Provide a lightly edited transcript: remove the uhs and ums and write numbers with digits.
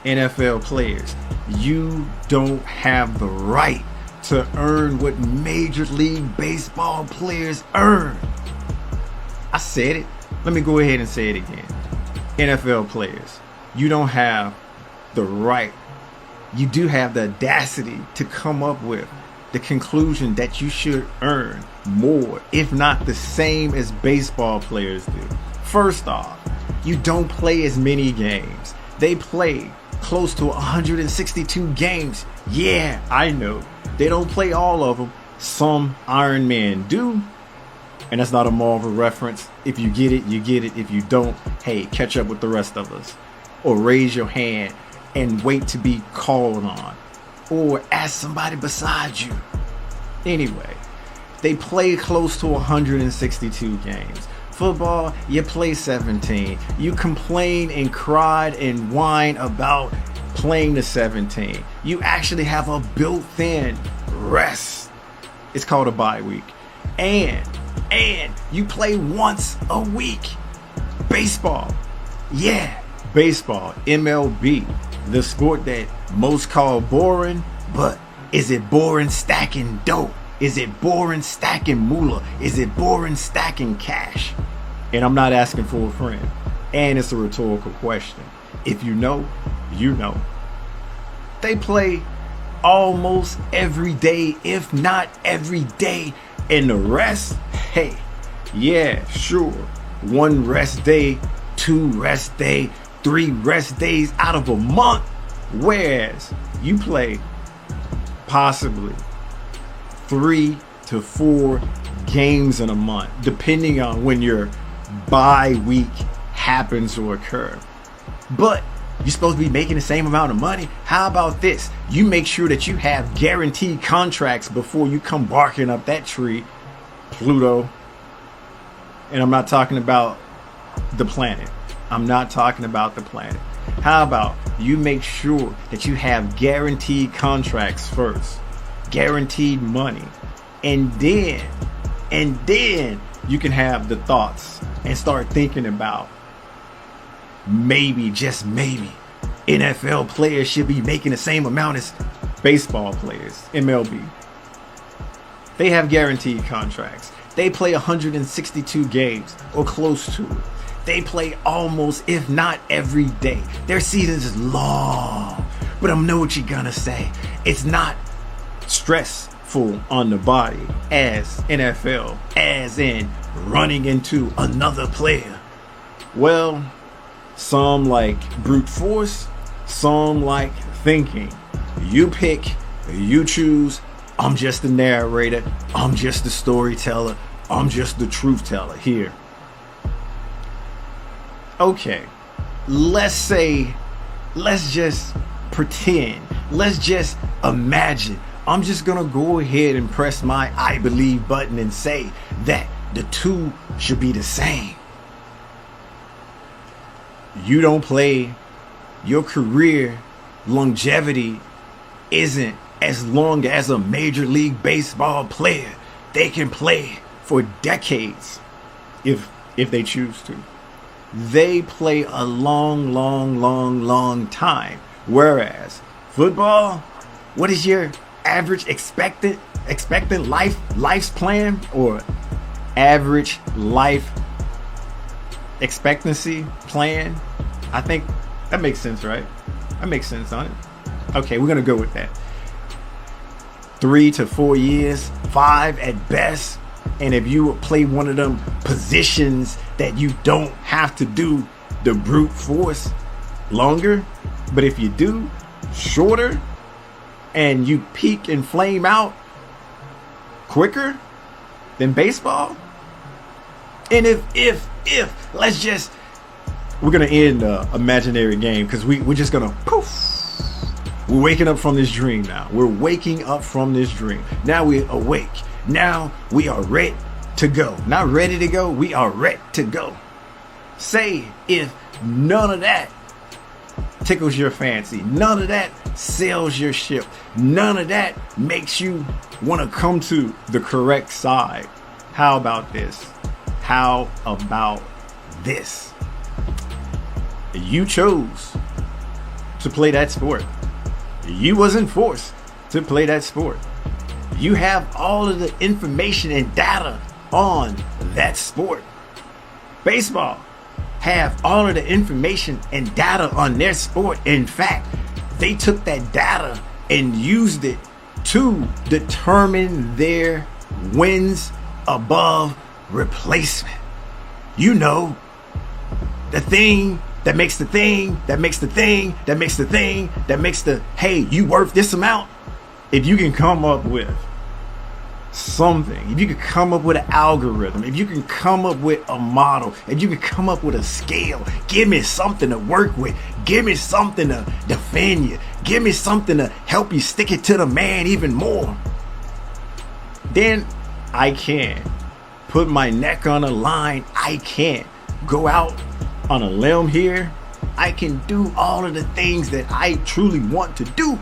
NFL players, you don't have the right to earn what Major League Baseball players earn. I said it. Let me go ahead and say it again. NFL players, you don't have the right. You do have the audacity to come up with the conclusion that you should earn more, if not the same as baseball players do. First off, you don't play as many games. They play close to 162 games. Yeah, I know. They don't play all of them. Some Iron Man do. And that's not a Marvel reference. If you get it, you get it. If you don't, hey, catch up with the rest of us. Or raise your hand and wait to be called on. Or ask somebody beside you. Anyway, they play close to 162 games. Football, you play 17. You complain and cried and whine about playing the 17. You actually have a built-in rest. It's called a bye week. And you play once a week. Baseball. Yeah, baseball. MLB. The sport that most call boring, but is it boring stacking dough? Is it boring stacking moolah? Is it boring stacking cash? And I'm not asking for a friend. And it's a rhetorical question. If you know, you know. They play almost every day, if not every day. And the rest, hey, yeah, sure. 1 rest day, 2 rest day, 3 rest days out of a month. Whereas you play possibly 3 to 4 games in a month, depending on when your bye week happens to occur. But you're supposed to be making the same amount of money. How about this? You make sure that you have guaranteed contracts before you come barking up that tree, Pluto. And I'm not talking about the planet. I'm not talking about the planet. How about you make sure that you have guaranteed contracts first, guaranteed money, and then you can have the thoughts and start thinking about maybe, just maybe, NFL players should be making the same amount as baseball players, MLB. They have guaranteed contracts. They play 162 games or close to it. They play almost, if not every day. Their seasons is long, but I know what you're gonna say. It's not stressful on the body as NFL, as in running into another player. Well, some like brute force, some like thinking. You pick, you choose. I'm just the narrator. I'm just the storyteller. I'm just the truth teller here. Okay, let's just pretend. Let's just imagine. I'm just gonna go ahead and press my I believe button and say that the two should be the same. You don't play, your career longevity isn't as long as a Major League Baseball player. They can play for decades if they choose to. They play a long time. Whereas football, what is your average expected lifespan or average life expectancy plan? I think that makes sense, right? That makes sense on it. Okay, we're gonna go with that. 3 to 4 years, 5 at best. And if you play one of them positions that you don't have to do the brute force longer, but if you do shorter and you peak and flame out quicker than baseball. And if let's just, we're gonna end the imaginary game because we're just gonna poof. We're waking up from this dream now. We're waking up from this dream. Now we're awake. Now we are ready to go. Not ready to go, we are ready to go. Say if none of that tickles your fancy, none of that sails your ship, none of that makes you want to come to the correct side. How about this? How about this? You chose to play that sport. You wasn't forced to play that sport. You have all of the information and data on that sport. Baseball have all of the information and data on their sport. In fact, they took that data and used it to determine their wins above replacement. You know, the thing that makes the thing, that makes the thing, that makes the thing, that makes the, hey, you worth this amount. If you can come up with something, if you can come up with an algorithm, if you can come up with a model, if you can come up with a scale, give me something to work with, give me something to defend you, give me something to help you stick it to the man even more, then I can put my neck on the line. I can go out on a limb here. I can do all of the things that I truly want to do.